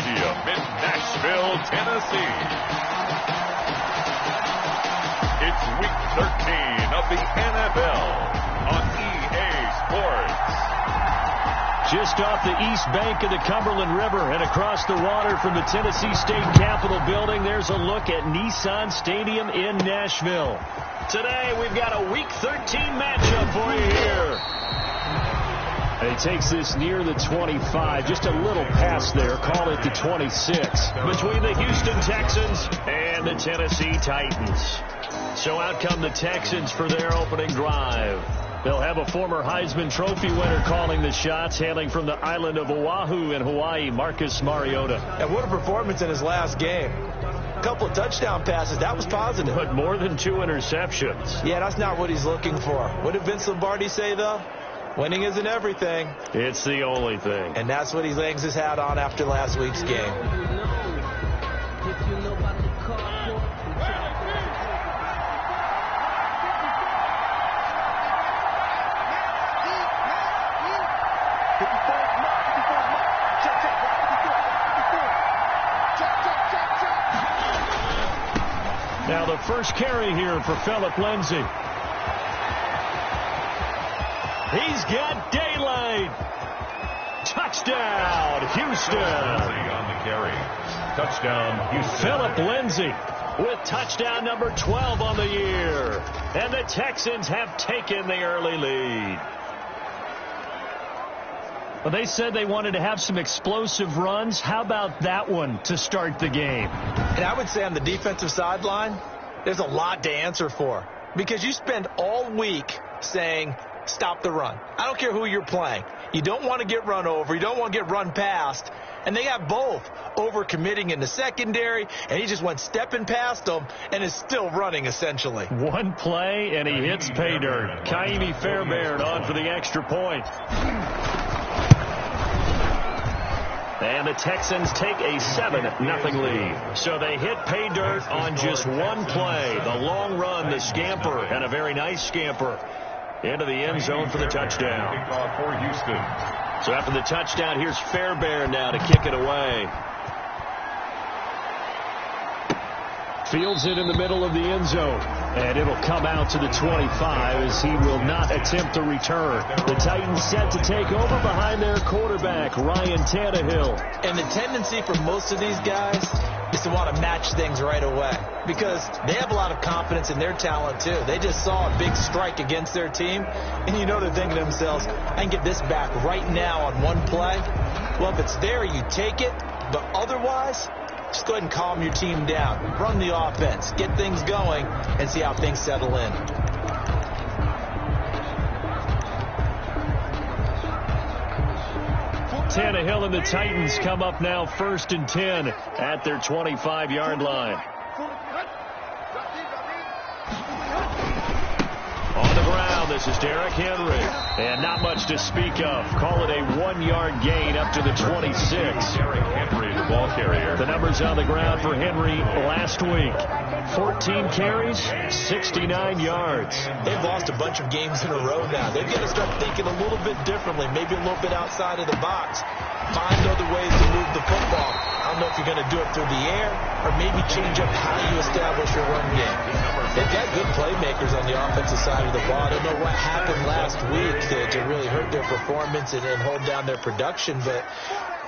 Stadium in Nashville, Tennessee. It's Week 13 of the NFL on EA Sports. Just off the east bank of the Cumberland River and across the water from the Tennessee State Capitol building, there's a look at Nissan Stadium in Nashville. Today, we've got a Week 13 matchup for you here. And he takes this near the 25, just a little past there, call it the 26, between the Houston Texans and the Tennessee Titans. So out come the Texans for their opening drive. They'll have a former Heisman Trophy winner calling the shots, hailing from the island of Oahu in Hawaii, Marcus Mariota. And what a performance in his last game. A couple of touchdown passes, that was positive. But more than 2 interceptions. Yeah, that's not what he's looking for. What did Vince Lombardi say, though? Winning isn't everything. It's the only thing. And that's what he hangs his hat on after last week's game. Now the first carry here for Phillip Lindsay. He's got daylight. Touchdown, Houston. On the carry. Touchdown, Houston. Phillip Lindsay with touchdown number 12 on the year. And the Texans have taken the early lead. Well, they said they wanted to have some explosive runs. How about that one to start the game? And I would say on the defensive sideline, there's a lot to answer for. Because you spend all week saying, stop the run. I don't care who you're playing. You don't want to get run over. You don't want to get run past. And they have both overcommitting in the secondary, and he just went stepping past them and is still running, essentially. One play, and he hits pay dirt. Kaimi Fairbairn on for the extra point. And the Texans take a 7-0 lead. So they hit pay dirt on just one play. The long run, the scamper, and a very nice scamper into the end zone for the touchdown. Kickoff for Houston. So after the touchdown, here's Fairbairn now to kick it away. Fields it in the middle of the end zone. And it'll come out to the 25 as he will not attempt the return. The Titans set to take over behind their quarterback, Ryan Tannehill. And the tendency for most of these guys is to want to match things right away because they have a lot of confidence in their talent, too. They just saw a big strike against their team, and you know they're thinking to themselves, I can get this back right now on one play. Well, if it's there, you take it, but otherwise, just go ahead and calm your team down. Run the offense. Get things going and see how things settle in. Tannehill and the Titans come up now 1st and 10 at their 25-yard line. On the ground, this is Derrick Henry. And not much to speak of. Call it a 1-yard gain up to the 26. Derrick Henry, the ball carrier. The numbers on the ground for Henry last week. 14 carries, 69 yards. They've lost a bunch of games in a row now. They've got to start thinking a little bit differently, maybe a little bit outside of the box. Find other ways to move the football. I don't know if you're going to do it through the air or maybe change up how you establish your run game. They've got good playmakers on the offensive side of the ball. I don't know what happened last week to really hurt their performance and hold down their production, but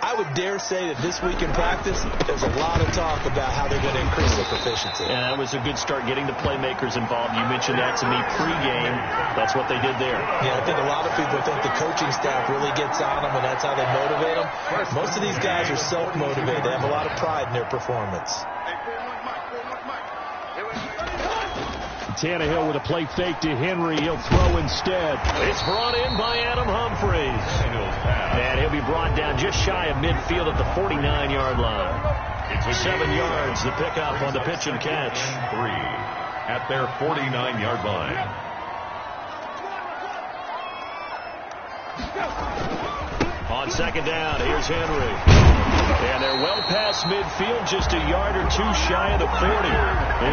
I would dare say that this week in practice, there's a lot of talk about how they're going to increase their proficiency. And that was a good start getting the playmakers involved. You mentioned that to me pregame. That's what they did there. Yeah, I think a lot of people think the coaching staff really gets on them and that's how they motivate them. Most of these guys are self-motivated. They have a lot of pride in their performance. Tannehill with a play fake to Henry. He'll throw instead. It's brought in by Adam Humphries. And he'll be brought down just shy of midfield at the 49-yard line. It's 7 yards, the pickup on the pitch and catch. 3 at their 49-yard line. On second down, here's Henry. And they're well past midfield, just a yard or two shy of the 40.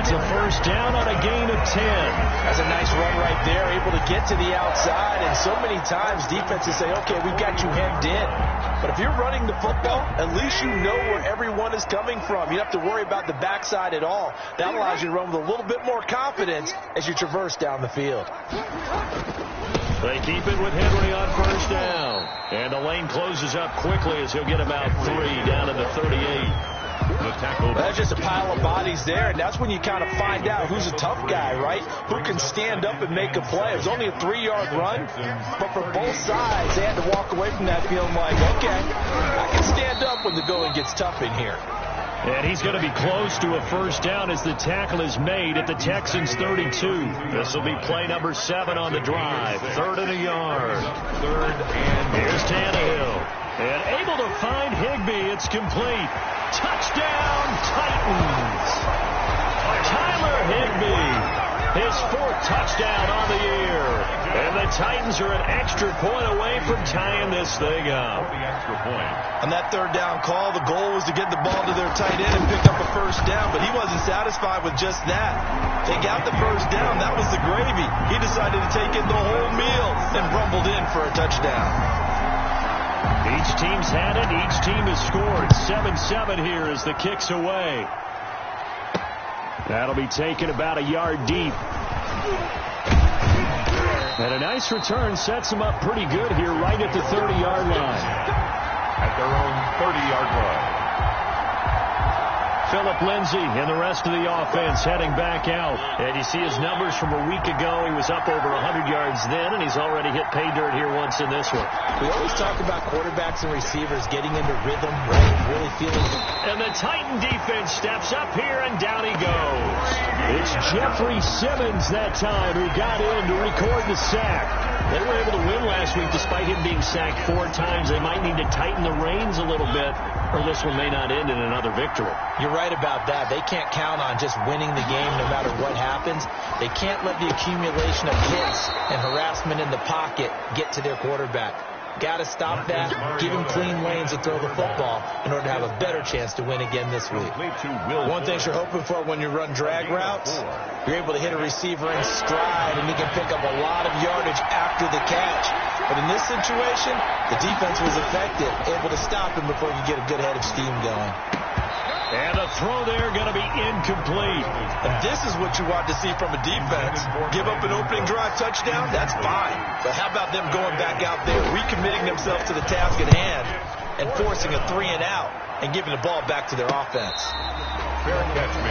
It's a first down on a gain of 10. That's a nice run right there, able to get to the outside. And so many times defenses say, okay, we've got you hemmed in. But if you're running the football, at least you know where everyone is coming from. You don't have to worry about the backside at all. That allows you to run with a little bit more confidence as you traverse down the field. They keep it with Henry on first down. And the lane closes up quickly as he'll get about 3 down to the 38. The tackle. That's just a pile of bodies there, and that's when you kind of find out who's a tough guy, right? Who can stand up and make a play. It was only a 3-yard run, but for both sides, they had to walk away from that feeling like, okay, I can stand up when the going gets tough in here. And he's going to be close to a first down as the tackle is made at the Texans' 32. This will be play number 7 on the drive. 3rd and a yard. Here's Tannehill. And able to find Higbee. It's complete. Touchdown, Titans. Tyler Higbee. His 4th touchdown on the year. And the Titans are an extra point away from tying this thing up. On that 3rd down call, the goal was to get the ball to their tight end and pick up a first down, but he wasn't satisfied with just that. They got the first down. That was the gravy. He decided to take in the whole meal and rumbled in for a touchdown. Each team's had it. Each team has scored. 7-7 here as the kick's away. That'll be taken about a yard deep. And a nice return sets them up pretty good here right at the 30-yard line. At their own 30-yard line. Phillip Lindsay and the rest of the offense heading back out. And you see his numbers from a week ago. He was up over 100 yards then, and he's already hit pay dirt here once in this one. We always talk about quarterbacks and receivers getting into rhythm, right? Really feeling it. And the Titan defense steps up here, and down he goes. It's Jeffrey Simmons that time who got in to record the sack. They were able to win last week despite him being sacked 4 times. They might need to tighten the reins a little bit, or this one may not end in another victory. You're right about that. They can't count on just winning the game no matter what happens. They can't let the accumulation of hits and harassment in the pocket get to their quarterback. Got to stop that, give him clean lanes to throw the football in order to have a better chance to win again this week. One thing you're hoping for when you run drag routes, you're able to hit a receiver in stride and he can pick up a lot of yardage after the catch. But in this situation, the defense was effective, able to stop him before you get a good head of steam going. And the throw there going to be incomplete. And this is what you want to see from a defense. Give up an opening drive touchdown, that's fine. But how about them going back out there, recommitting themselves to the task at hand, and forcing a 3-and-out and giving the ball back to their offense.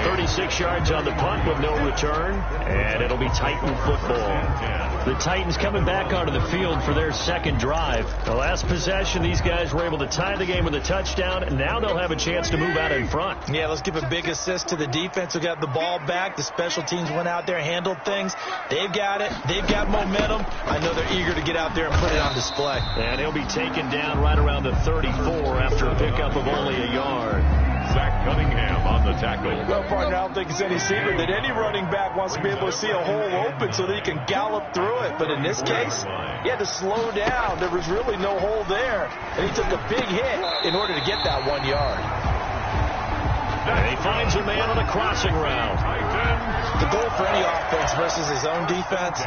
36 yards on the punt with no return, and it'll be Titan football. The Titans coming back onto the field for their second drive. The last possession, these guys were able to tie the game with a touchdown, and now they'll have a chance to move out in front. Yeah, let's give a big assist to the defense who got the ball back. The special teams went out there, handled things. They've got it. They've got momentum. I know they're eager to get out there and put it on display. And he'll be taken down right around the 34 after a pickup of only a yard. Zach Cunningham on the tackle. Well, partner, I don't think it's any secret that any running back wants to be able to see a hole open so that he can gallop through it. But in this case, he had to slow down. There was really no hole there. And he took a big hit in order to get that 1 yard. And he finds a man on a crossing route. The goal for any offense versus his own defense,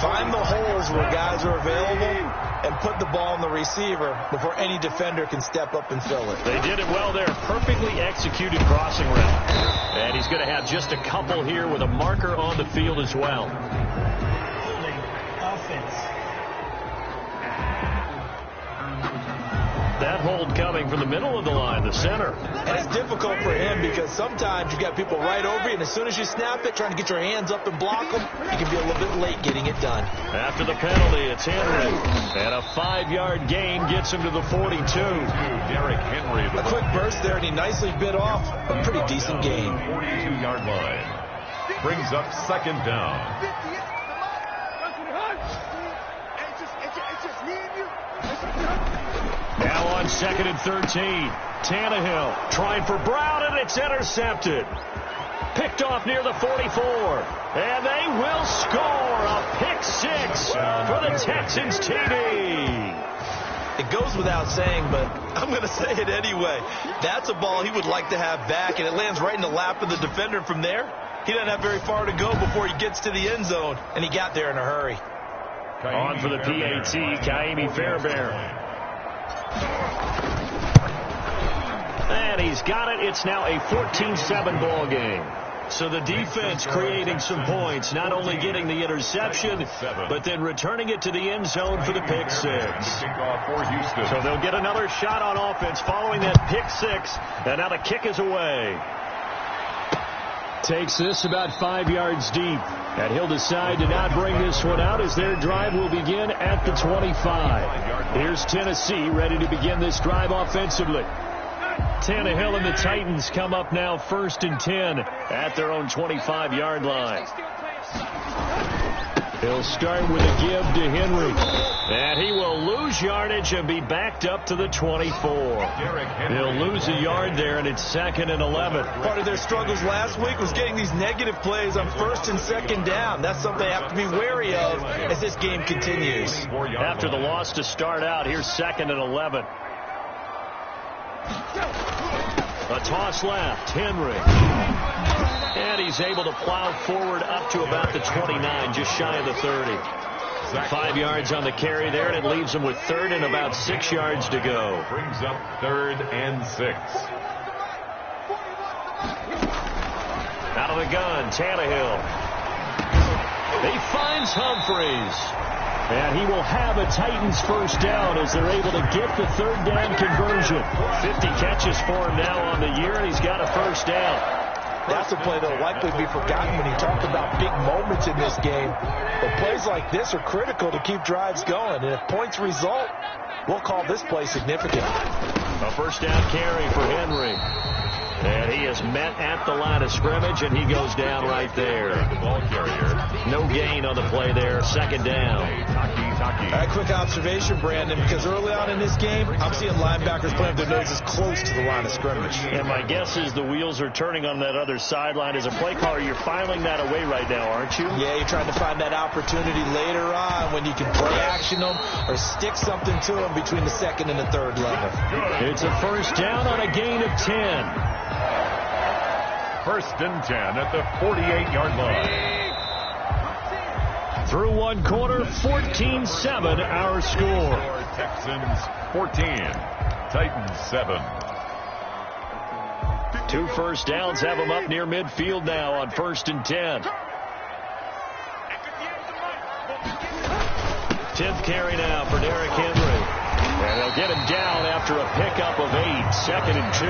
find the holes where guys are available and put the ball in the receiver before any defender can step up and fill it. They did it well there. Perfectly executed crossing route. And he's going to have just a couple here with a marker on the field as well. Offense. That hold coming from the middle of the line, the center. And it's difficult for him because sometimes you got people right over you, and as soon as you snap it, trying to get your hands up and block them, you can be a little bit late getting it done. After the penalty, it's Henry. And a 5-yard gain gets him to the 42. Derrick Henry. A quick burst there, and he nicely bit off a pretty decent gain. 42-yard line. Brings up second down. Now on 2nd and 13. Tannehill trying for Brown, and it's intercepted. Picked off near the 44. And they will score a pick 6 for the Texans TD. It goes without saying, but I'm going to say it anyway. That's a ball he would like to have back, and it lands right in the lap of the defender. From there, he doesn't have very far to go before he gets to the end zone, and he got there in a hurry. On for the PAT, Kaimi Fairbairn. And he's got it. It's now a 14-7 ball game. So the defense creating some points, not only getting the interception, but then returning it to the end zone for the pick six. So they'll get another shot on offense following that pick six, and now the kick is away. Takes this about 5 yards deep, and he'll decide to not bring this one out as their drive will begin at the 25. Here's Tennessee ready to begin this drive offensively. Tannehill and the Titans come up now 1st and 10 at their own 25-yard line. He'll start with a give to Henry. And he will lose yardage and be backed up to the 24. He'll lose a yard there, and it's 2nd and 11. Part of their struggles last week was getting these negative plays on 1st and 2nd down. That's something they have to be wary of as this game continues. After the loss to start out, here's 2nd and 11. A toss left, Henry. And he's able to plow forward up to about the 29, just shy of the 30. 5 yards on the carry there, and it leaves him with 3rd and about 6 yards to go. Brings up 3rd and 6. Out of the gun, Tannehill. He finds Humphreys. And he will have a Titans first down as they're able to get the 3rd down conversion. 50 catches for him now on the year, and he's got a first down. That's a play that will likely be forgotten when you talk about big moments in this game. But plays like this are critical to keep drives going. And if points result, we'll call this play significant. A first down carry for Henry. And he is met at the line of scrimmage, and he goes down right there. No gain on the play there. 2nd down. All right, quick observation, Brandon, because early on in this game, I'm seeing linebackers playing their noses close to the line of scrimmage. And my guess is the wheels are turning on that other sideline. As a play caller, you're filing that away right now, aren't you? Yeah, you're trying to find that opportunity later on when you can play action them or stick something to them between the 2nd and the 3rd level. It's a first down on a gain of 10. 1st and 10 at the 48-yard line. Through one quarter, 14-7 our score. Texans 14, Titans 7. 2 first downs have them up near midfield now on 1st and 10. 10th carry now for Derrick Henry. And they'll get him down after a pickup of 8. 2nd and 2.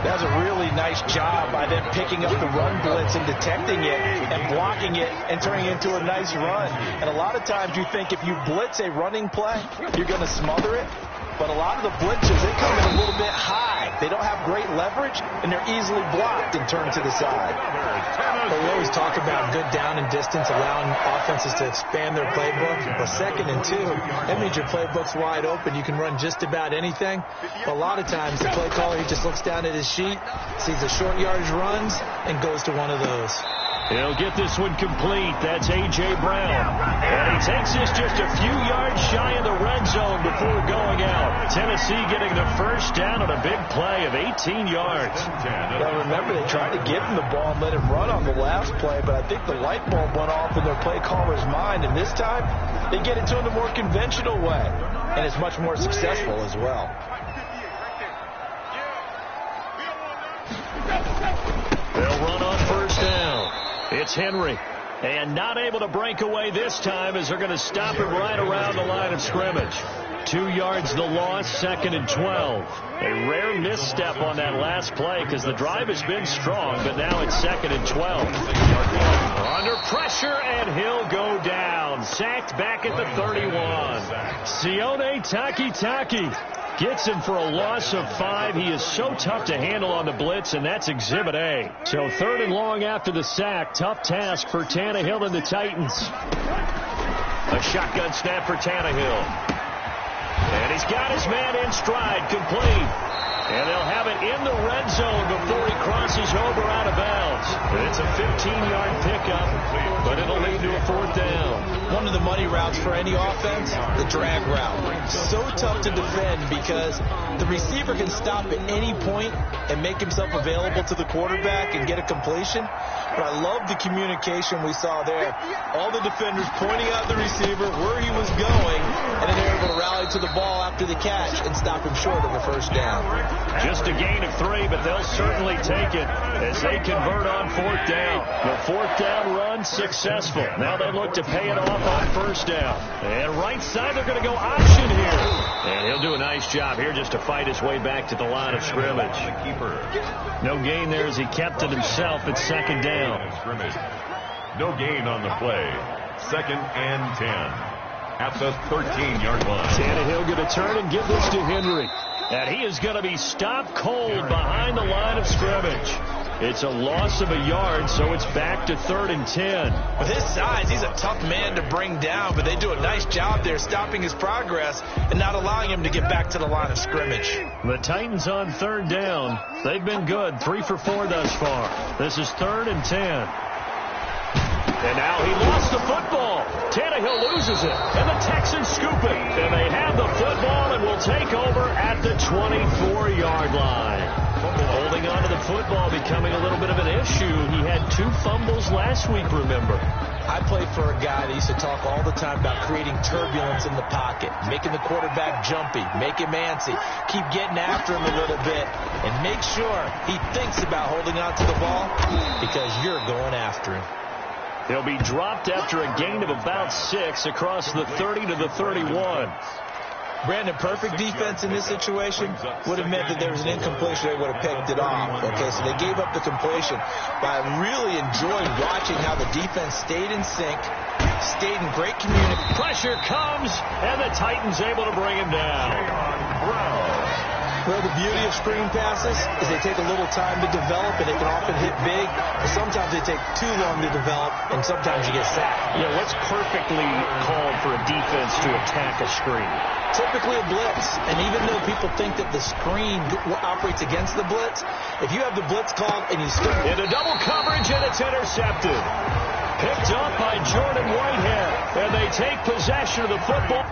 That's a really nice job by them picking up the run blitz and detecting it and blocking it and turning it into a nice run. And a lot of times you think if you blitz a running play, you're going to smother it. But a lot of the blitzers, they come in a little bit high. They don't have great leverage, and they're easily blocked and turned to the side. But we always talk about good down and distance, allowing offenses to expand their playbook. But 2nd and 2, that means your playbook's wide open. You can run just about anything. But a lot of times, the play caller, he just looks down at his sheet, sees the short yardage runs, and goes to one of those. He'll get this one complete. That's A.J. Brown. And he takes this just a few yards shy of the red zone before going out. Tennessee getting the first down on a big play of 18 yards. Now remember, they tried to give him the ball and let him run on the last play, but I think the light bulb went off in their play caller's mind, and this time they get it to him the more conventional way, and it's much more successful as well. They'll run on first down. It's Henry. And not able to break away this time as they're going to stop him right around the line of scrimmage. 2 yards the loss, 2nd and 12. A rare misstep on that last play because the drive has been strong, but now it's 2nd and 12. Under pressure, and he'll go down. Sacked back at the 31. Sione Takitaki gets him for a loss of 5. He is so tough to handle on the blitz, and that's Exhibit A. So 3rd and long after the sack. Tough task for Tannehill and the Titans. A shotgun snap for Tannehill. And he's got his man in stride, complete. And they'll have it in the red zone before he crosses over out of bounds. It's a 15-yard pickup, but it'll lead to a 4th down. One of the money routes for any offense, the drag route. So tough to defend because the receiver can stop at any point and make himself available to the quarterback and get a completion. But I love the communication we saw there. All the defenders pointing out the receiver where he was going, and then they're able to rally to the ball after the catch and stop him short of a 1st down. Just a gain of 3, but they'll certainly take it as they convert on 4th down. The 4th down run successful. Now they look to pay it off on 1st down. And right side, they're going to go option here. And he'll do a nice job here just to fight his way back to the line of scrimmage. No gain there as he kept it himself at 2nd down. No gain on the play. 2nd and 10. At the 13-yard line. Tannehill going to turn and give this to Henry. And he is going to be stopped cold behind the line of scrimmage. It's a loss of a yard, so it's back to 3rd and 10. With his size, he's a tough man to bring down, but they do a nice job there stopping his progress and not allowing him to get back to the line of scrimmage. The Titans on 3rd down. They've been good, 3 for 4 thus far. This is 3rd and 10. And now he lost the football. Tannehill loses it, and the Texans scoop it. And they have the football and will take over at the 24-yard line. Holding on to the football becoming a little bit of an issue. He had 2 fumbles last week, remember. I played for a guy that used to talk all the time about creating turbulence in the pocket, making the quarterback jumpy, make him antsy, keep getting after him a little bit, and make sure he thinks about holding on to the ball because you're going after him. He'll be dropped after a gain of about 6 across the 30 to the 31. Brandon, perfect defense in this situation would have meant that there was an incompletion. They would have picked it off. Okay, so they gave up the completion. But I really enjoyed watching how the defense stayed in sync, stayed in great communication. Pressure comes, and the Titans able to bring him down. Well, the beauty of screen passes is they take a little time to develop, and they can often hit big. But sometimes they take too long to develop, and sometimes you get sacked. Yeah, what's perfectly called for a defense to attack a screen? Typically a blitz, and even though people think that the screen operates against the blitz, if you have the blitz called and you still... Into double coverage, and it's intercepted. Picked up by Jordan Whitehead, and they take possession of the football.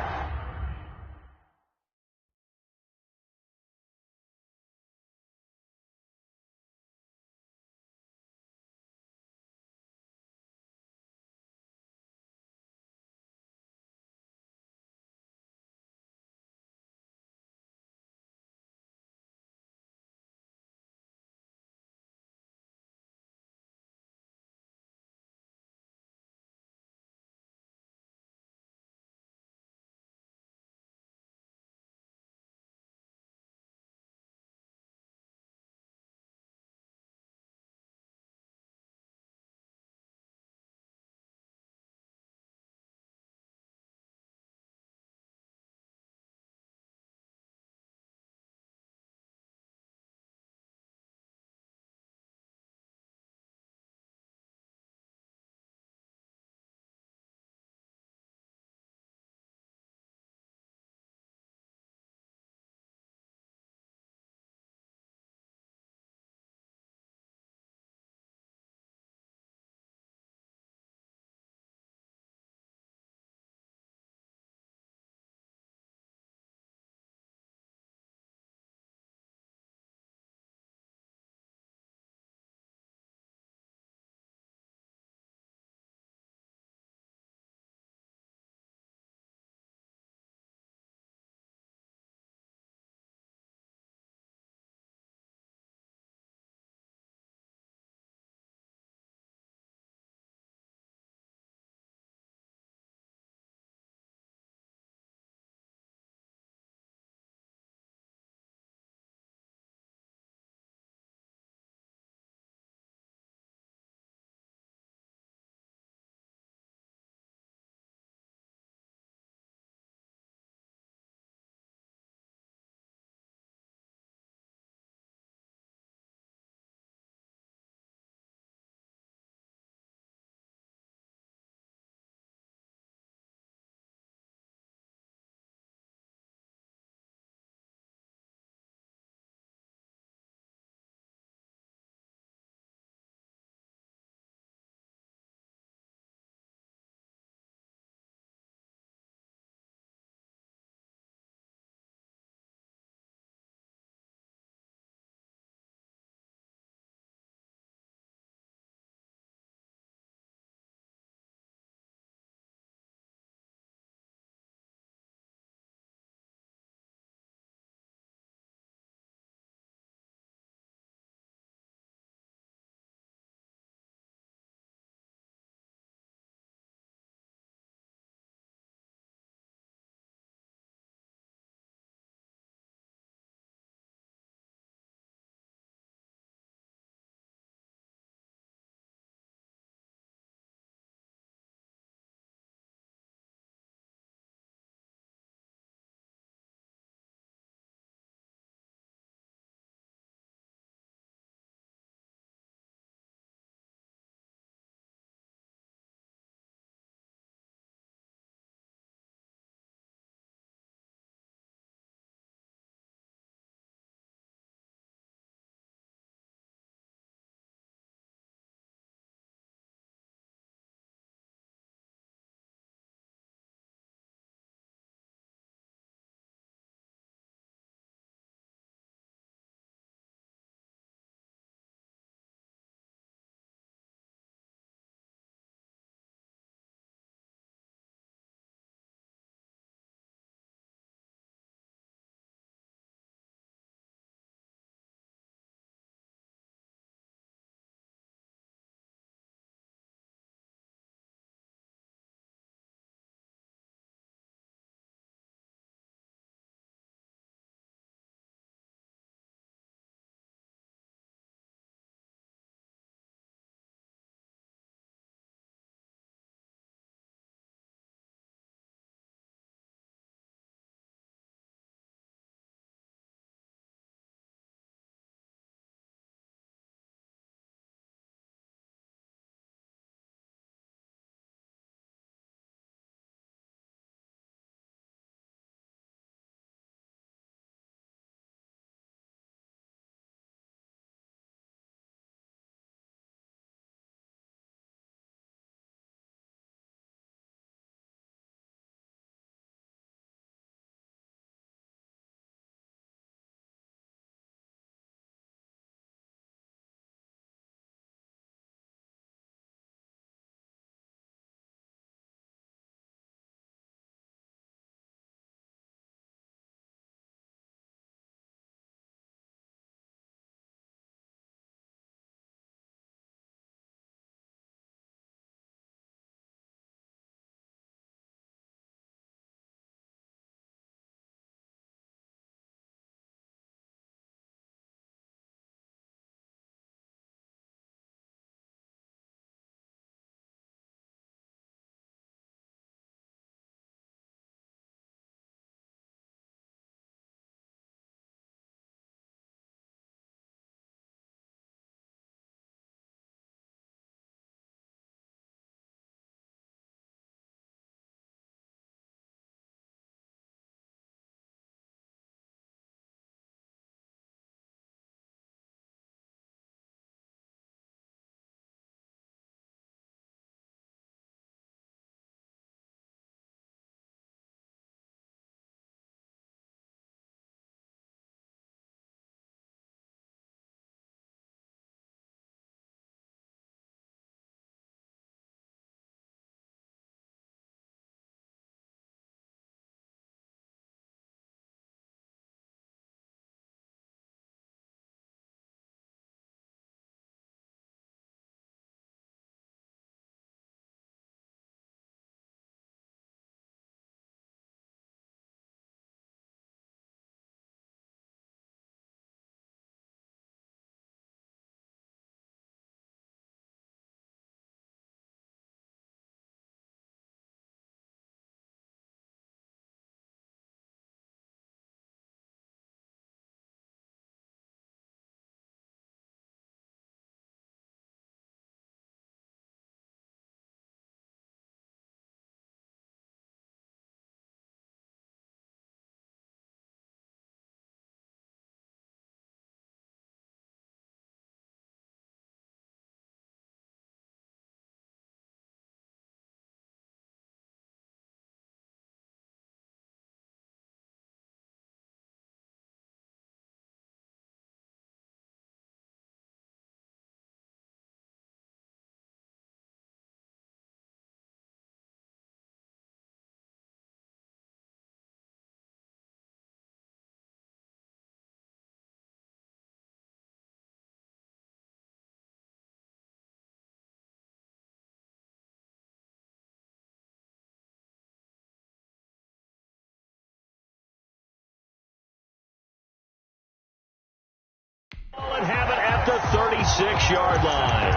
at the 36-yard line.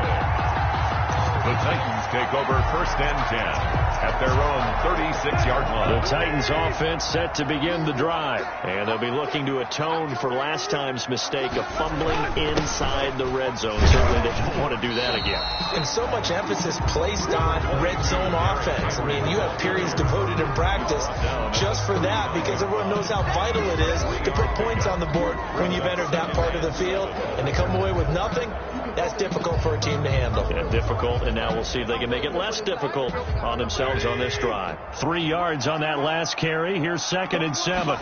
The Titans take over 1st and 10 at their own 36-yard line. The Titans offense set to begin the drive. And they'll be looking to atone for last time's mistake of fumbling inside the red zone. Certainly they don't want to do that again. And so much emphasis placed on red zone offense. I mean, you have periods devoted in practice just for that because everyone knows how vital it is to put points on the board when you've entered that part of the field. And to come away with nothing, that's difficult for a team to handle. Yeah, difficult, and now we'll see if they can make it less difficult on themselves on this drive. 3 yards on that last carry. Here's 2nd and 7.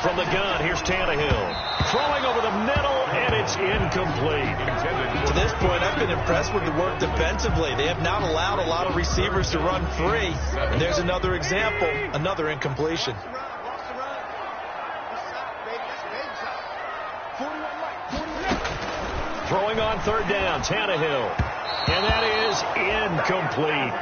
From the gun, here's Tannehill. Throwing over the middle, and it's incomplete. To this point, I've been impressed with the work defensively. They have not allowed a lot of receivers to run free. And there's another example, another incompletion. Throwing on 3rd down, Tannehill. And that is incomplete.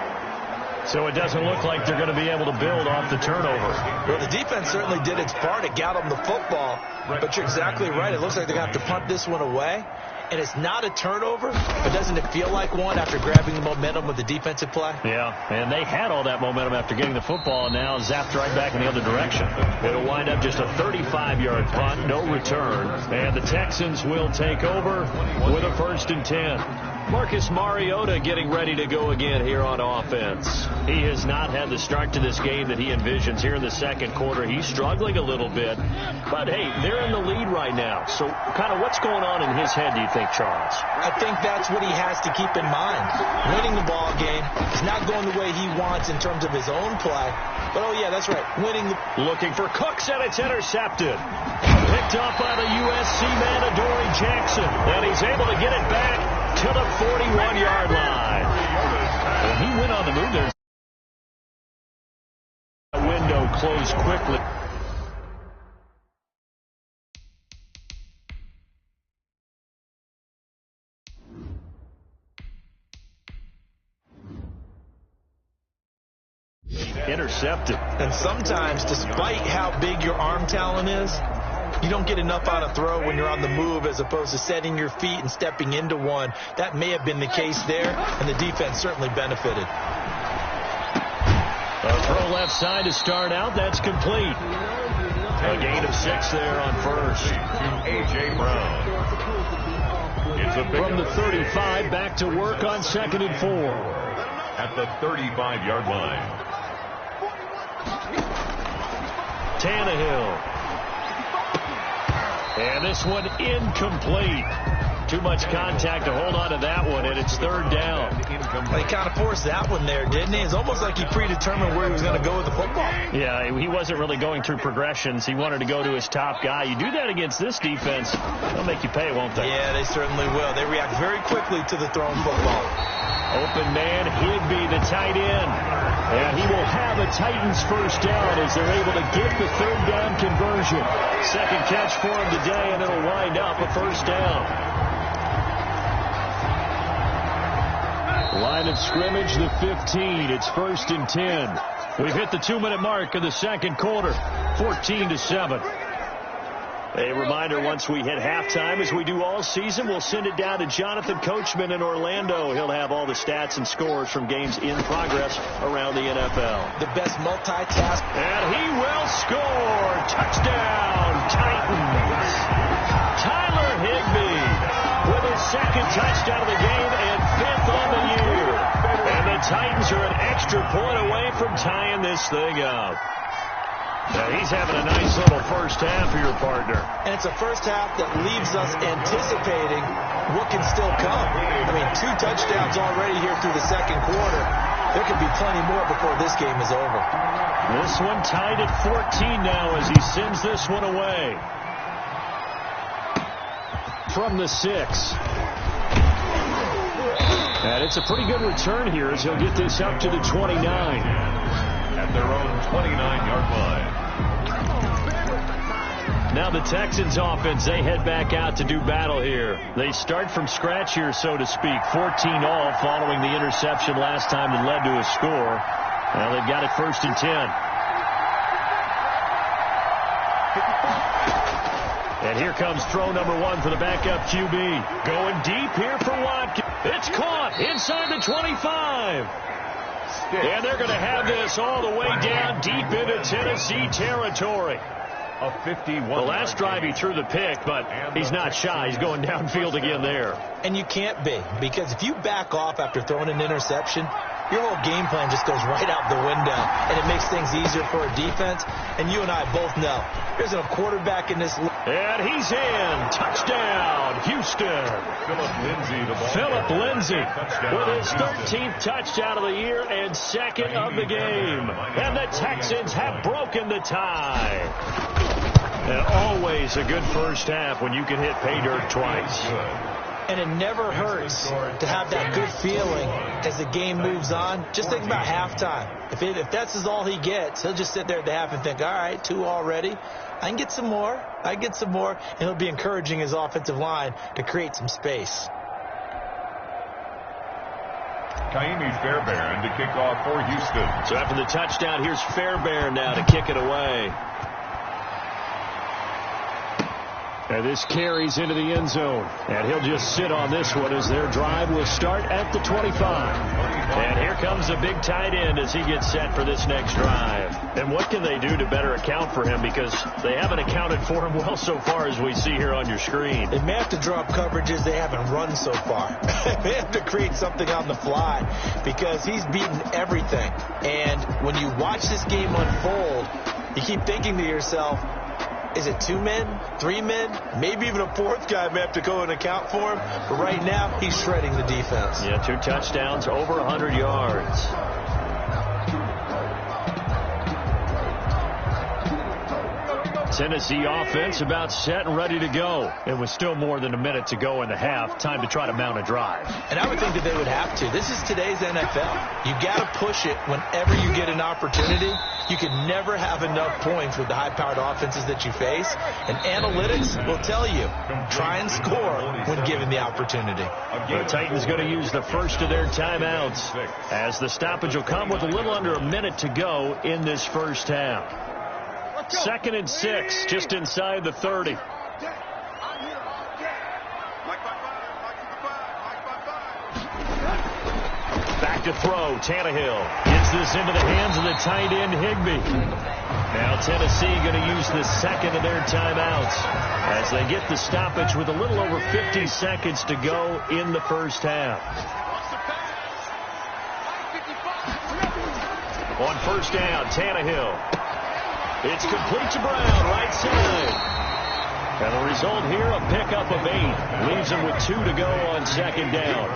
So it doesn't look like they're going to be able to build off the turnover. Well, the defense certainly did its part. It got them the football. But you're exactly right. It looks like they're going to have to punt this one away. And it's not a turnover, but doesn't it feel like one after grabbing the momentum with the defensive play? Yeah, and they had all that momentum after getting the football, and now zapped right back in the other direction. It'll wind up just a 35-yard punt, no return, and the Texans will take over with a 1st and 10. Marcus Mariota getting ready to go again here on offense. He has not had the start to this game that he envisions here in the second quarter. He's struggling a little bit, but hey, they're in the lead right now. So kind of what's going on in his head, do you think, Charles? I think that's what he has to keep in mind. Winning the ball game is not going the way he wants in terms of his own play. But, oh, yeah, that's right. Looking for Cooks, and it's intercepted. Picked up by the USC man, Adoree Jackson. And he's able to get it back to the 41-yard line. When he went on the move, there's a window closed quickly. Intercepted. And sometimes, despite how big your arm talent is, you don't get enough on a throw when you're on the move as opposed to setting your feet and stepping into one. That may have been the case there, and the defense certainly benefited. A throw left side to start out. That's complete. A gain of 6 there on first. A.J. Brown. From the 35, back to work on 2nd and 4. At the 35-yard line. Tannehill. And this one incomplete. Too much contact to hold on to that one, and it's 3rd down. He kind of forced that one there, didn't he? It's almost like he predetermined where he was going to go with the football. Yeah, he wasn't really going through progressions. He wanted to go to his top guy. You do that against this defense, they'll make you pay, won't they? Yeah, they certainly will. They react very quickly to the thrown football. Open man, Higbee, the tight end. And he will have a Titans first down as they're able to get the 3rd down conversion. Second catch for him today, and it'll wind up a 1st down. Line of scrimmage, the 15. It's 1st and 10. We've hit the 2-minute mark of the second quarter, 14-7. A reminder, once we hit halftime, as we do all season, we'll send it down to Jonathan Coachman in Orlando. He'll have all the stats and scores from games in progress around the NFL. The best multitask. And he will score. Touchdown, Titans. Tyler Higbee with his 2nd touchdown of the game and 5th on the year. And the Titans are an extra point away from tying this thing up. Now he's having a nice little first half for your partner. And it's a first half that leaves us anticipating what can still come. I mean, 2 touchdowns already here through the second quarter. There could be plenty more before this game is over. This one tied at 14 now as he sends this one away. From the 6. And it's a pretty good return here as he'll get this up to the 29. At their own 29-yard line. Now the Texans offense, they head back out to do battle here. They start from scratch here, so to speak. 14 all following the interception last time that led to a score. Now they've got it 1st and 10. And here comes throw number 1 for the backup QB. Going deep here for Watkins. It's caught inside the 25. And they're going to have this all the way down deep into Tennessee territory. A 51. The last drive he threw the pick, but he's not shy. He's going downfield again there. And you can't be, because if you back off after throwing an interception, your whole game plan just goes right out the window, and it makes things easier for a defense. And you and I both know there's a quarterback in this league. And he's in. Touchdown, Houston. Phillip Lindsay with his 13th touchdown of the year and second of the game. And the Texans have broken the tie. And always a good first half when you can hit pay dirt twice. And it never hurts to have that good feeling as the game moves on. Just think about halftime. If that's all he gets, he'll just sit there at the half and think, all right, 2 already. I can get some more. And he'll be encouraging his offensive line to create some space. Kaimi Fairbairn to kick off for Houston. So after the touchdown, here's Fairbairn now to kick it away. And this carries into the end zone. And he'll just sit on this one as their drive will start at the 25. And here comes the big tight end as he gets set for this next drive. And what can they do to better account for him? Because they haven't accounted for him well so far as we see here on your screen. They may have to drop coverages they haven't run so far. They have to create something on the fly because he's beaten everything. And when you watch this game unfold, you keep thinking to yourself, is it 2 men, 3 men, maybe even a 4th guy may have to go and account for him. But right now, he's shredding the defense. Yeah, 2 touchdowns, over 100 yards. Tennessee offense about set and ready to go. It was still more than a minute to go in the half. Time to try to mount a drive. And I would think that they would have to. This is today's NFL. You got to push it whenever you get an opportunity. You can never have enough points with the high-powered offenses that you face. And analytics will tell you, try and score when given the opportunity. The Titans going to use the first of their timeouts as the stoppage will come with a little under a minute to go in this first half. 2nd and 6, just inside the 30. Back to throw, Tannehill gets this into the hands of the tight end, Higbee. Now Tennessee going to use the second of their timeouts as they get the stoppage with a little over 50 seconds to go in the first half. On first down, Tannehill. It's complete to Brown, right side. And the result here, a pickup of 8. Leaves him with 2 to go on 2nd down.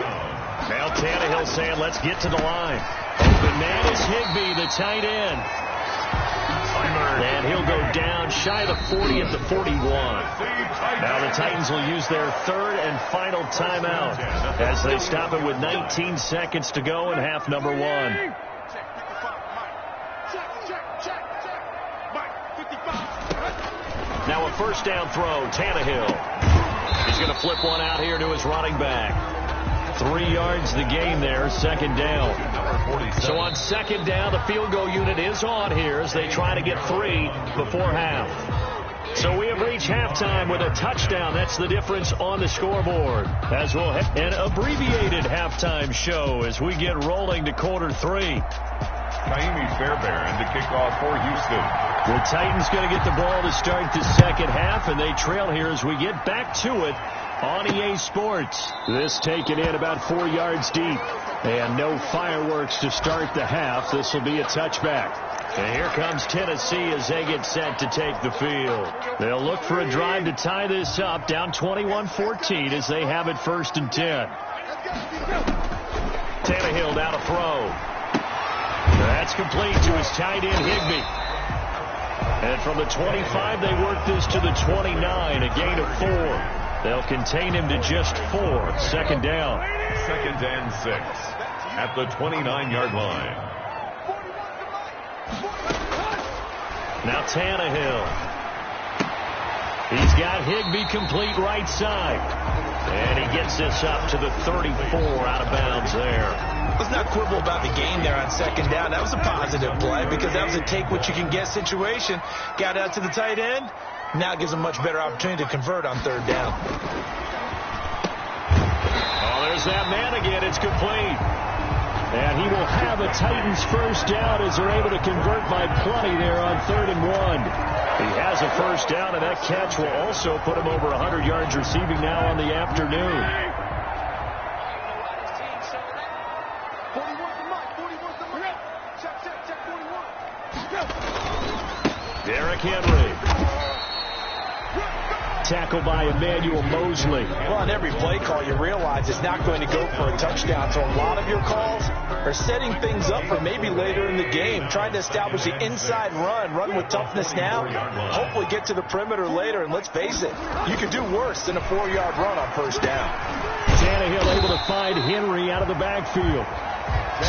Now Tannehill saying, let's get to the line. Open man is Higbee, the tight end. And he'll go down shy of the 40 at the 41. Now the Titans will use their 3rd and final timeout as they stop it with 19 seconds to go in half number 1. Now a first down throw, Tannehill. He's going to flip one out here to his running back. 3 yards the gain there, 2nd down. So on 2nd down, the field goal unit is on here as they try to get 3 before half. So we have reached halftime with a touchdown. That's the difference on the scoreboard. As we'll have an abbreviated halftime show as we get rolling to quarter 3. Kaimi Fairbairn to kick off for Houston. The Titans going to get the ball to start the second half, and they trail here as we get back to it on EA Sports. This taken in about 4 yards deep, and no fireworks to start the half. This will be a touchback. And here comes Tennessee as they get set to take the field. They'll look for a drive to tie this up, down 21-14 as they have it 1st and 10. Tannehill down to throw. That's complete to his tight end, Higbee. And from the 25, they work this to the 29, a gain of 4. They'll contain him to just 4. 2nd down. 2nd and 6 at the 29-yard line. Now Tannehill. He's got Higbee complete right side. And he gets this up to the 34 out of bounds there. Let's not quibble about the game there on 2nd down. That was a positive play because that was a take what you can get situation. Got out to the tight end, Now gives them much better opportunity to convert on third down. Oh, there's that man again. It's complete. And he will have a Titans first down as they're able to convert by plenty there on 3rd and 1. He has a first down, and that catch will also put him over 100 yards receiving now on the afternoon. Derrick Henry. Tackled by Emmanuel Mosley. Well, on every play call, you realize it's not going to go for a touchdown. So a lot of your calls are setting things up for maybe later in the game, trying to establish the inside run with toughness now, hopefully get to the perimeter later. And let's face it, you could do worse than a 4-yard run on first down. Tannehill able to find Henry out of the backfield.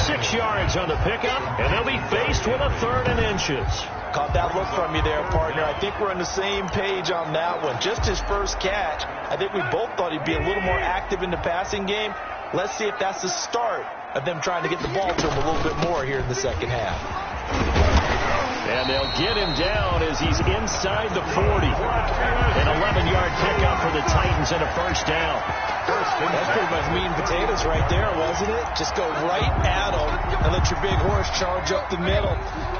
6 yards on the pickup, and they'll be faced with a 3rd and inches. Caught that look from you there, partner. I think we're on the same page on that one. Just his first catch. I think we both thought he'd be a little more active in the passing game. Let's see if that's the start of them trying to get the ball to him a little bit more here in the second half. And they'll get him down as he's inside the 40. An 11-yard pickup for the Titans and a first down. That's pretty much meat and potatoes right there, wasn't it? Just go right at them and let your big horse charge up the middle.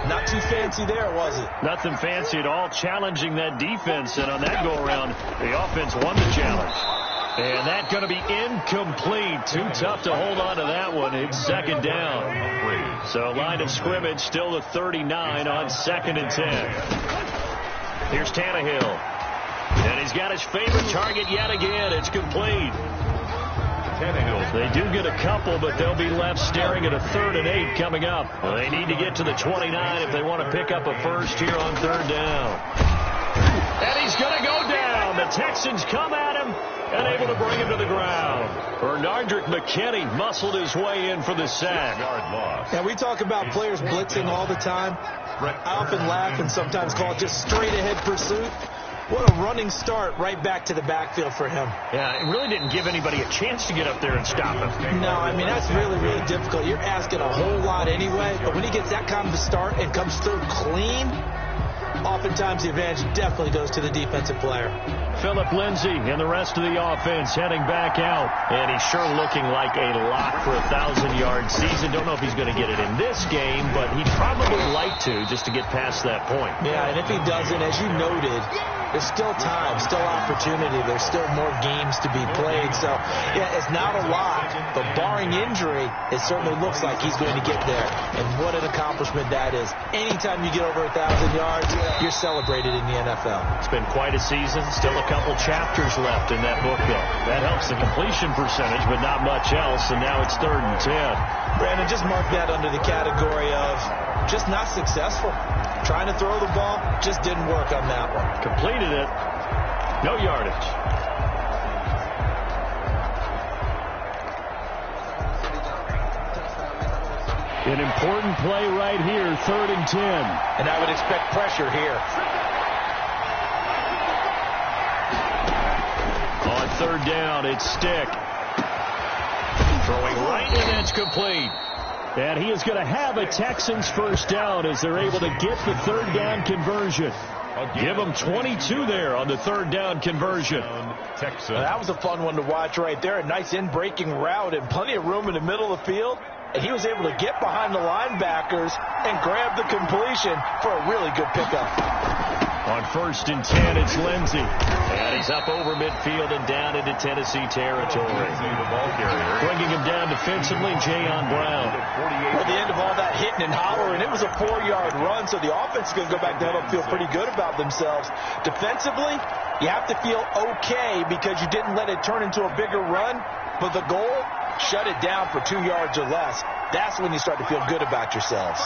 Not too fancy there, was it? Nothing fancy at all, challenging that defense. And on that go-around, the offense won the challenge. And that's going to be incomplete. Too tough to hold on to that one. It's 2nd down. So line of scrimmage still the 39 on 2nd and 10. Here's Tannehill. And he's got his favorite target yet again. It's complete. They do get a couple, but they'll be left staring at a 3rd and 8 coming up. Well, they need to get to the 29 if they want to pick up a first here on 3rd down. And he's going to go down. The Texans come at him and able to bring him to the ground. Bernardrick McKinney muscled his way in for the sack. Yeah, we talk about players blitzing all the time. I often laugh and sometimes call it just straight-ahead pursuit. What a running start right back to the backfield for him. Yeah, it really didn't give anybody a chance to get up there and stop him. No, I mean, that's really, really difficult. You're asking a whole lot anyway, but when he gets that kind of a start and comes through clean, oftentimes the advantage definitely goes to the defensive player. Phillip Lindsay and the rest of the offense heading back out. And he's sure looking like a lock for a 1,000-yard season. Don't know if he's going to get it in this game, but he'd probably like to just to get past that point. Yeah, and if he doesn't, as you noted, there's still time, still opportunity. There's still more games to be played. So, yeah, it's not a lot, but barring injury, it certainly looks like he's going to get there. And what an accomplishment that is. Anytime you get over 1,000 yards, you're celebrated in the NFL. It's been quite a season. Still a couple chapters left in that book, though. That helps the completion percentage, but not much else. And now it's 3rd and 10. Brandon, just mark that under the category of just not successful. Trying to throw the ball, just didn't work on that one. Completed it. No yardage. An important play right here, 3rd and 10. And I would expect pressure here. On 3rd down, it's Stick. Throwing right, and that's complete. And he is going to have a Texans first down as they're able to get the 3rd down conversion. Give them 22 there on the 3rd down conversion. Texans. That was a fun one to watch right there. A nice in-breaking route and plenty of room in the middle of the field. And he was able to get behind the linebackers and grab the completion for a really good pickup. On 1st and 10, it's Lindsay. And he's up over midfield and down into Tennessee territory. Bringing him down defensively, Jayon Brown. Well, the end of all that hitting and hollering, it was a 4-yard run, so the offense is going to go back down and feel pretty good about themselves. Defensively, you have to feel okay because you didn't let it turn into a bigger run, but the goal, shut it down for 2 yards or less. That's when you start to feel good about yourselves.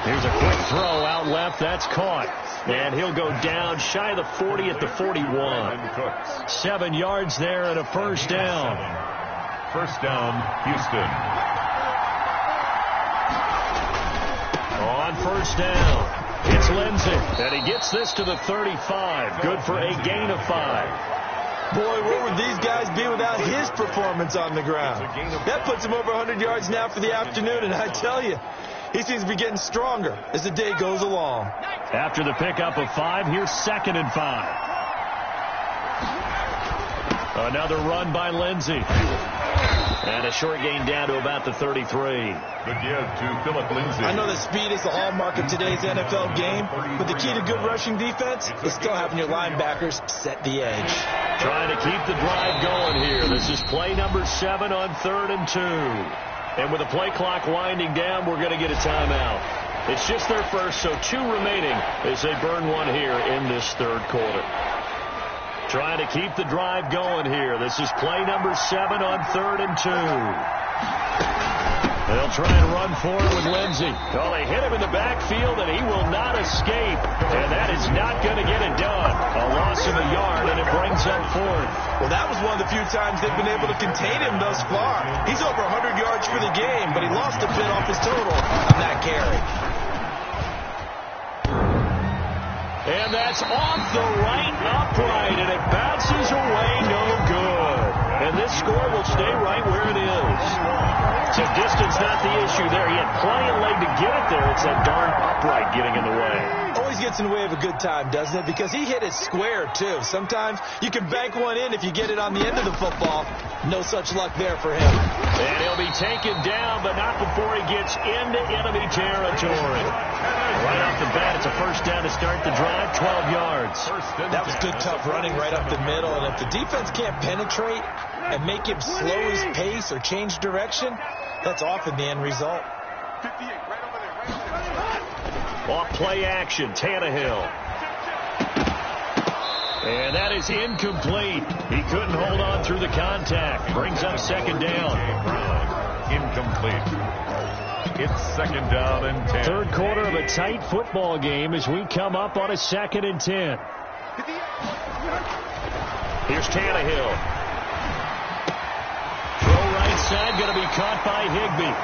Here's a quick throw out left. That's caught. And he'll go down shy of the 40 at the 41. 7 yards there and a first down. First down, Houston. On 1st down, it's Lindsay. And he gets this to the 35. Good for a gain of 5. Boy, where would these guys be without his performance on the ground? That puts him over 100 yards now for the afternoon, and I tell you, he seems to be getting stronger as the day goes along. After the pickup of 5, here's 2nd and 5. Another run by Lindsey. And a short gain down to about the 33. The give to Philip Lindsey. I know that speed is the hallmark of today's NFL game, but the key to good rushing defense is still having your linebackers set the edge. Trying to keep the drive going here. This is play number 7 on 3rd and 2. And with the play clock winding down, we're going to get a timeout. It's just their first, so 2 remaining as they burn one here in this 3rd quarter. Trying to keep the drive going here. This is play number 7 on 3rd and 2. They'll try and run forward with Lindsey. Well, they hit him in the backfield, and he will not escape. And that is not going to get it done. A loss of a yard, and it brings up 4th. Well, that was one of the few times they've been able to contain him thus far. He's over 100 yards for the game, but he lost a bit off his total on that carry. And that's off the right upright, and it bounces away no good. And this score will stay right where it is. So distance not the issue there. He had plenty of leg to get it there. It's that darn upright getting in the way. Always gets in the way of a good time, doesn't it? Because he hit it square, too. Sometimes you can bank one in if you get it on the end of the football. No such luck there for him. And he'll be taken down, but not before he gets into enemy territory. Right off the bat, it's a first down to start the drive, 12 yards. That was good, tough running right up the middle. And if the defense can't penetrate and make him slow his pace or change direction, that's often the end result. Off play action, Tannehill. And that is incomplete. He couldn't hold on through the contact. Brings up 2nd down. Incomplete. It's 2nd down and 10. 3rd quarter of a tight football game as we come up on a 2nd and 10. Here's Tannehill. Throw right side, going to be caught by Higbee.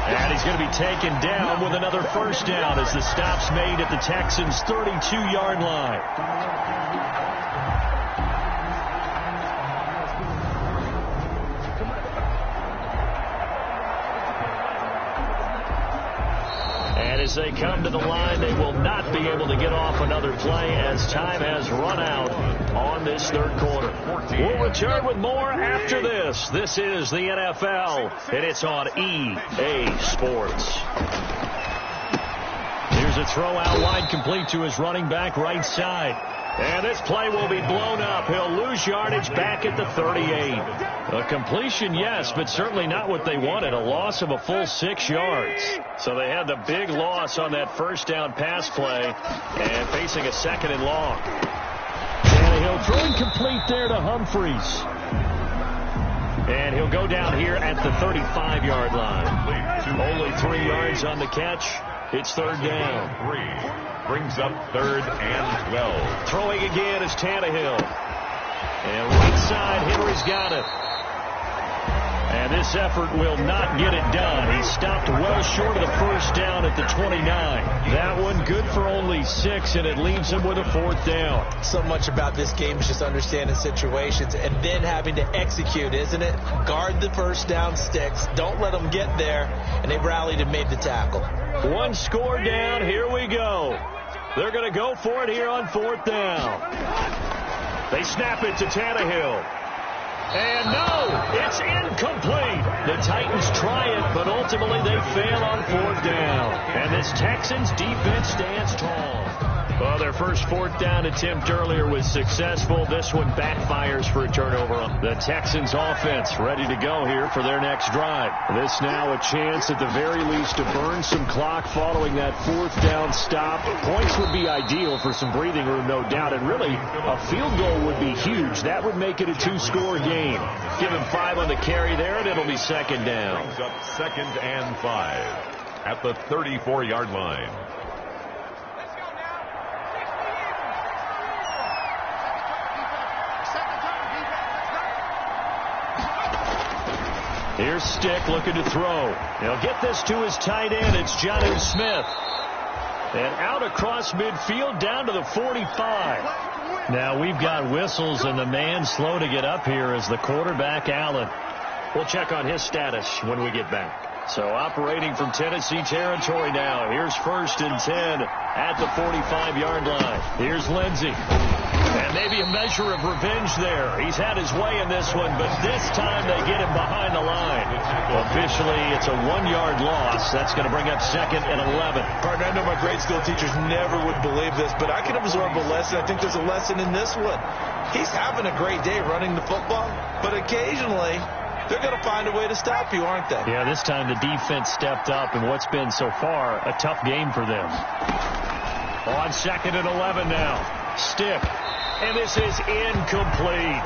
And he's going to be taken down with another first down as the stop's made at the Texans' 32-yard line. And as they come to the line, they will not be able to get off another play as time has run out on this 3rd quarter. We'll return with more after this. This is the NFL, and it's on EA Sports. Here's a throw out wide, complete to his running back right side. And this play will be blown up. He'll lose yardage back at the 38. A completion, yes, but certainly not what they wanted. A loss of a full 6 yards. So they had the big loss on that first down pass play and facing a 2nd and long. Tannehill throwing complete there to Humphries. And he'll go down here at the 35-yard line. Only 3 yards on the catch. It's 3rd down. 3. Brings up 3rd and 12. Throwing again is Tannehill. And right side, Henry's got it. And this effort will not get it done. He stopped well short of the first down at the 29. That one good for only 6, and it leaves him with a 4th down. So much about this game is just understanding situations and then having to execute, isn't it? Guard the first down sticks. Don't let them get there. And they rallied and made the tackle. 1 score down. Here we go. They're going to go for it here on 4th down. They snap it to Tannehill. And no, it's incomplete. The Titans try it, but ultimately they fail on 4th down. And this Texans defense stands tall. Well, their first 4th down attempt earlier was successful. This one backfires for a turnover. The Texans offense ready to go here for their next drive. This now a chance at the very least to burn some clock following that 4th down stop. Points would be ideal for some breathing room, no doubt. And really, a field goal would be huge. That would make it a 2-score game. Give him 5 on the carry there, and it'll be 2nd down. Brings up 2nd and 5 at the 34-yard line. Here's Stick looking to throw. He'll get this to his tight end. It's Jonnu Smith. And out across midfield down to the 45. Now we've got whistles and the man slow to get up here is the quarterback, Allen. We'll check on his status when we get back. So operating from Tennessee territory now. Here's 1st and 10 at the 45-yard line. Here's Lindsey. And maybe a measure of revenge there. He's had his way in this one, but this time they get him behind the line. Officially, it's a 1-yard loss. That's going to bring up 2nd and 11. Partner, I know my grade school teachers never would believe this, but I can absorb a lesson. I think there's a lesson in this one. He's having a great day running the football, but occasionally they're going to find a way to stop you, aren't they? Yeah, this time the defense stepped up in what's been so far a tough game for them. On 2nd and 11 now. Stick. And this is incomplete.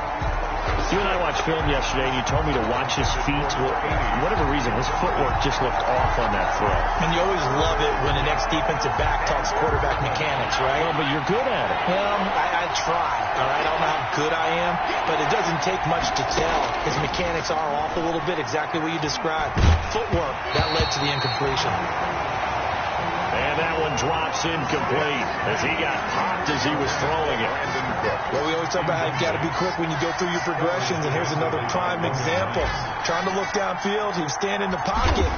You and I watched film yesterday, and you told me to watch his feet. For whatever reason, his footwork just looked off on that throw. And you always love it when the next defensive back talks quarterback mechanics, right? Well, but you're good at it. Well, I try. All right, I don't know how good I am, but it doesn't take much to tell. His mechanics are off a little bit, exactly what you described. Footwork, that led to the incompletion. And that one drops incomplete as he got popped as he was throwing it. Well, we always talk about how you've got to be quick when you go through your progressions, and here's another prime example. Trying to look downfield, he was standing in the pocket,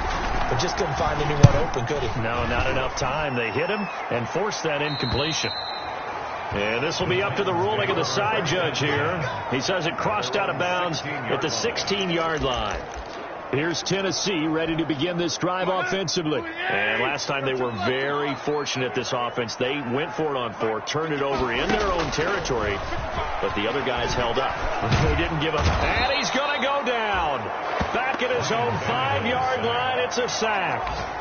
but just couldn't find anyone open, could he? No, not enough time. They hit him and forced that incompletion. And this will be up to the ruling of the side judge here. He says it crossed out of bounds at the 16-yard line. Here's Tennessee ready to begin this drive offensively. And last time they were very fortunate, this offense. They went for it on 4, turned it over in their own territory, but the other guys held up. They didn't give up. And he's going to go down. Back at his own 5-yard line, it's a sack.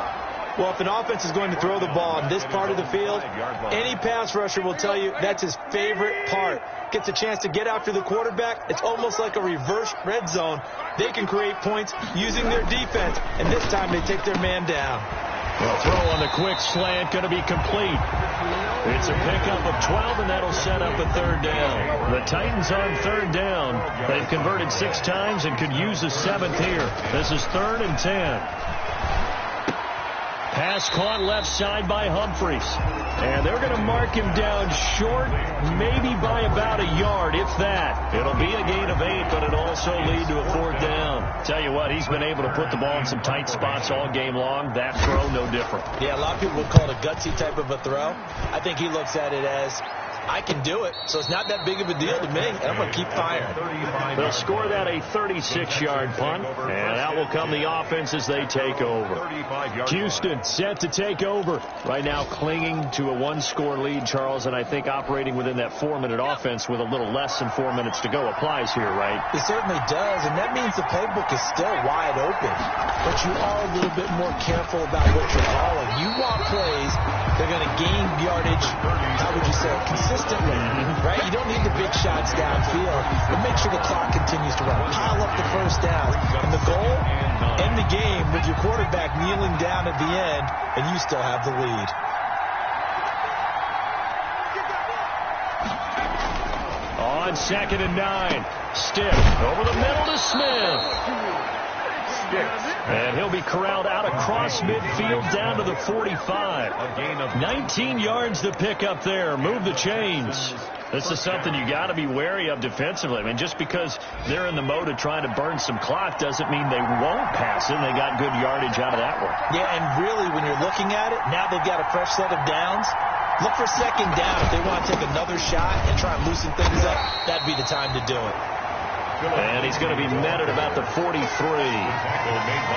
Well, if an offense is going to throw the ball in this part of the field, any pass rusher will tell you that's his favorite part. Gets a chance to get after the quarterback. It's almost like a reverse red zone. They can create points using their defense, and this time they take their man down. Well, throw on the quick slant, going to be complete. It's a pickup of 12, and that'll set up a 3rd down. The Titans on 3rd down. They've converted 6 times and could use a 7th here. This is 3rd and 10. Pass caught left side by Humphreys. And they're going to mark him down short, maybe by about a yard, if that. It'll be a gain of 8, but it'll also lead to a 4th down. Tell you what, he's been able to put the ball in some tight spots all game long. That throw, no different. Yeah, a lot of people would call it a gutsy type of a throw. I think he looks at it as, I can do it, so it's not that big of a deal to me, and I'm going to keep firing. They'll score that a 36-yard punt, and out will come the offense as they take over. Houston set to take over. Right now clinging to a 1-score lead, Charles, and I think operating within that 4-minute offense with a little less than 4 minutes to go applies here, right? It certainly does, and that means the playbook is still wide open, but you are a little bit more careful about what you're calling. You want plays, they're going to gain yardage, how would you say, consistently, right? You don't need the big shots downfield, but make sure the clock continues to run. Pile up the first down. And the goal, end the game with your quarterback kneeling down at the end, and you still have the lead. On 2nd and 9, Stick over the middle to Smith. And he'll be corralled out across midfield down to the 45. A gain of 19 yards to pick up there. Move the chains. This is something you got to be wary of defensively. I mean, just because they're in the mode of trying to burn some clock doesn't mean they won't pass it. They got good yardage out of that one. Yeah, and really, when you're looking at it, now they've got a fresh set of downs. Look for 2nd down. If they want to take another shot and try and loosen things up, that'd be the time to do it. And he's going to be met at about the 43.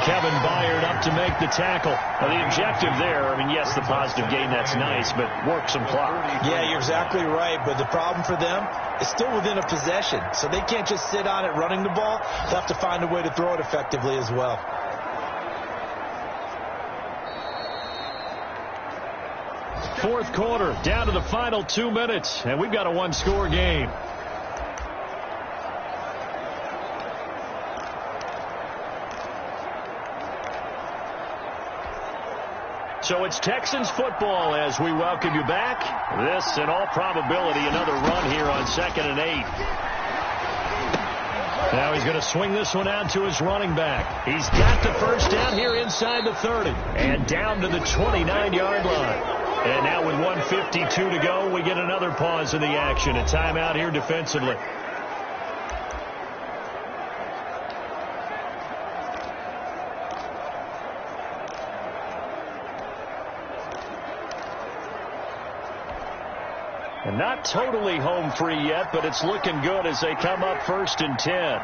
Kevin Byard up to make the tackle. Now, the objective there, I mean, yes, the positive gain, that's nice, but work some clock. Yeah, you're exactly right, but the problem for them is still within a possession, so they can't just sit on it running the ball. They'll have to find a way to throw it effectively as well. Fourth quarter, down to the final 2 minutes, and we've got a 1-score game. So it's Texans football as we welcome you back. This, in all probability, another run here on 2nd and 8. Now he's going to swing this one out to his running back. He's got the first down here inside the 30 and down to the 29-yard line. And now with 1:52 to go, we get another pause in the action. A timeout here defensively. And not totally home free yet, but it's looking good as they come up 1st and 10.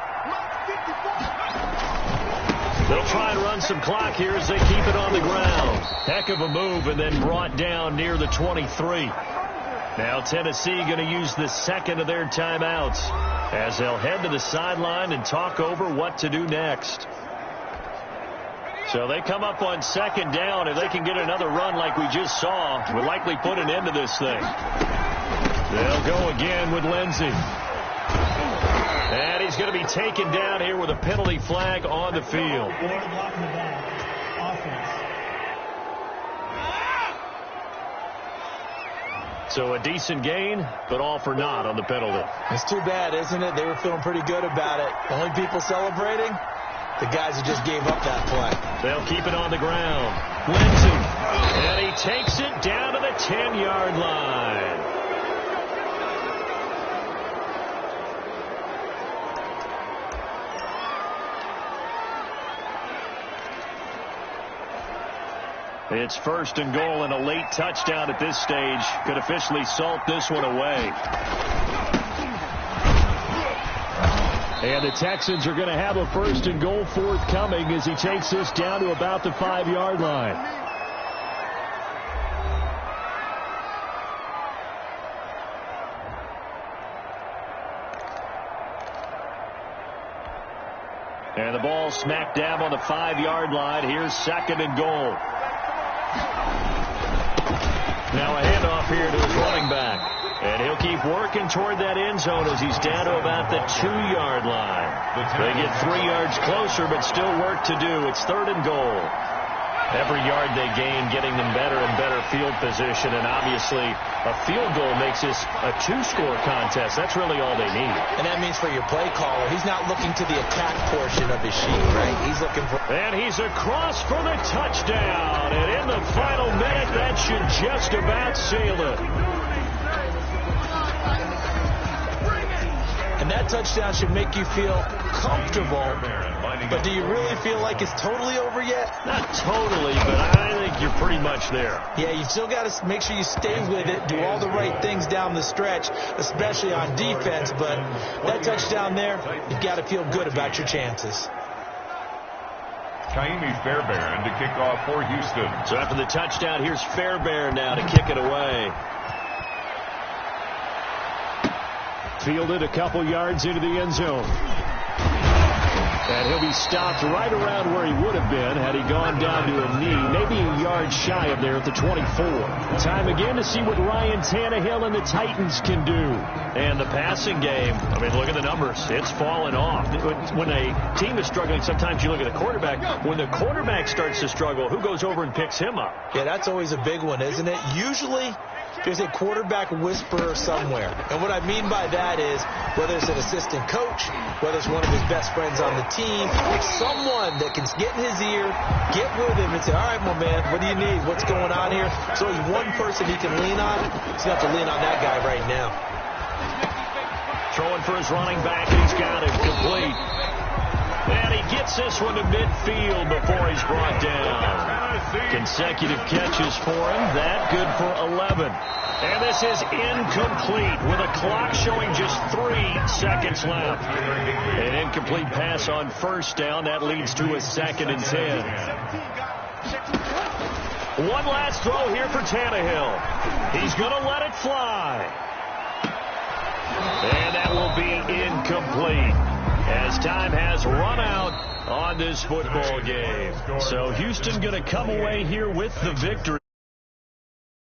They'll try and run some clock here as they keep it on the ground. Heck of a move, and then brought down near the 23. Now Tennessee going to use the second of their timeouts as they'll head to the sideline and talk over what to do next. So they come up on 2nd down. If they can get another run like we just saw, we'll likely put an end to this thing. They'll go again with Lindsey. And he's going to be taken down here with a penalty flag on the field. So a decent gain, but all for naught on the penalty. It's too bad, isn't it? They were feeling pretty good about it. The only people celebrating, the guys who just gave up that play. They'll keep it on the ground. Lindsey. And he takes it down to the 10-yard line. It's 1st and goal, and a late touchdown at this stage could officially salt this one away. And the Texans are going to have a 1st and goal forthcoming as he takes this down to about the 5-yard line. And the ball smack dab on the 5-yard line. Here's 2nd and goal. Now a handoff here to his running back. And he'll keep working toward that end zone as he's down to about the 2-yard line. They get 3 yards closer, but still work to do. It's 3rd and goal. Every yard they gain, getting them better and better field position. And obviously, a field goal makes this a 2-score contest. That's really all they need. And that means for your play caller, he's not looking to the attack portion of his sheet, right? He's looking for... And he's across for the touchdown. And in the final minute, that should just about seal it. And that touchdown should make you feel comfortable. But do you really feel like it's totally over yet? Not totally, but I think you're pretty much there. Yeah, you still got to make sure you stay with it, do all the right things down the stretch, especially on defense. But that touchdown there, you've got to feel good about your chances. Kaimi Fairbairn to kick off for Houston. So after the touchdown, here's Fairbairn now to kick it away. Fielded a couple yards into the end zone. And he'll be stopped right around where he would have been had he gone down to a knee, maybe a yard shy of there at the 24. Time again to see what Ryan Tannehill and the Titans can do. And the passing game, I mean, look at the numbers. It's fallen off. When a team is struggling, sometimes you look at the quarterback. When the quarterback starts to struggle, who goes over and picks him up? Yeah, that's always a big one, isn't it? Usually, there's a quarterback whisperer somewhere. And what I mean by that is whether it's an assistant coach, whether it's one of his best friends on the team, someone that can get in his ear, get with him and say, all right, my man, what do you need? What's going on here? So he's one person he can lean on. He's going to have to lean on that guy right now. Throwing for his running back, and he's got it complete. And he gets this one to midfield before he's brought down. Consecutive catches for him. That good for 11. And this is incomplete with a clock showing just 3 seconds left. An incomplete pass on 1st down. That leads to a 2nd and 10. One last throw here for Tannehill. He's going to let it fly. And that will be incomplete as time has run out on this football game. So Houston going to come away here with the victory.